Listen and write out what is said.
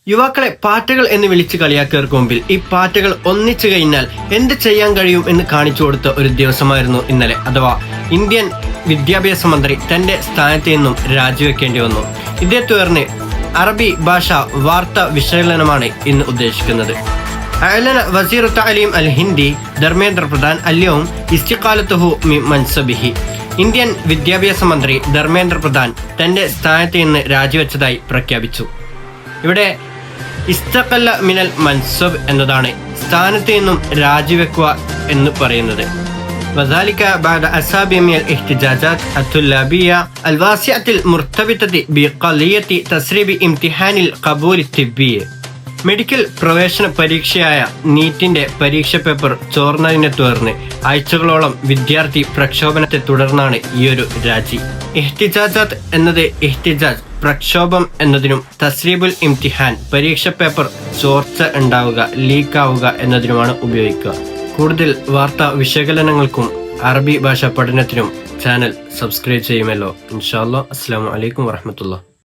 യുവാക്കളെ പാറ്റകൾ എന്ന് വിളിച്ച് കളിയാക്കിയവർക്ക് മുമ്പിൽ ഈ പാറ്റകൾ ഒന്നിച്ചു കഴിഞ്ഞാൽ എന്ത് ചെയ്യാൻ കഴിയും എന്ന് കാണിച്ചു കൊടുത്ത ഒരു ദിവസമായിരുന്നു ഇന്നലെ. അഥവാ ഇന്ത്യൻ വിദ്യാഭ്യാസ മന്ത്രി തന്റെ സ്ഥാനത്ത് നിന്നും രാജിവെക്കേണ്ടി വന്നു. ഇതേ തുടർന്ന് അറബി ഭാഷ വാർത്താ വിശകലനമാണ് ഇന്ന് ഉദ്ദേശിക്കുന്നത്. അഅ്ലന വസീർ തഅലീം അൽ ഹിന്ദി ധർമ്മേന്ദ്ര പ്രധാൻ അല്യവും ഇസ്തിഖാലത്തുഹു മിൻ മൻസബിഹി. ഇന്ത്യൻ വിദ്യാഭ്യാസ മന്ത്രി ധർമ്മേന്ദ്ര പ്രധാൻ തന്റെ സ്ഥാനത്ത് നിന്ന് രാജിവെച്ചതായി പ്രഖ്യാപിച്ചു. ഇവിടെ ഇസ്തഖല്ല മിനൽ മൻസബ് എന്നതാണ് സ്ഥാനത്ത് നിന്നും രാജിവെക്കുക എന്ന് പറയുന്നത്. وذلك بعد أسابيع من الاحتجاجات الطلابية الواسعة المرتبطة بقضية تسريب امتحان القبول الطبي. മെഡിക്കൽ പ്രവേശന പരീക്ഷയായ നീറ്റിന്റെ പരീക്ഷ പേപ്പർ ചോർന്നതിനെ തുടർന്ന് ആഴ്ചകളോളം വിദ്യാർത്ഥി പ്രക്ഷോഭനത്തെ തുടർന്നാണ് ഈയൊരു രാജി. ഇഹ്തിജാജാത്ത് എന്നത് ഇഹ്തിജാജ് പ്രക്ഷോഭം എന്നതിനും തസ്രീബുൽ ഇംതിഹാൻ പരീക്ഷ പേപ്പർ ചോർച്ച ഉണ്ടാവുക, ലീക്കാവുക എന്നതിനുമാണ് ഉപയോഗിക്കുക. കൂടുതൽ വാർത്താ വിശകലനങ്ങൾക്കും അറബി ഭാഷ പഠനത്തിനും ചാനൽ സബ്സ്ക്രൈബ് ചെയ്യുമല്ലോ. ഇൻഷാ അല്ലാഹ്. അസ്സലാമു അലൈക്കും വറഹ്മത്തുള്ളാഹി.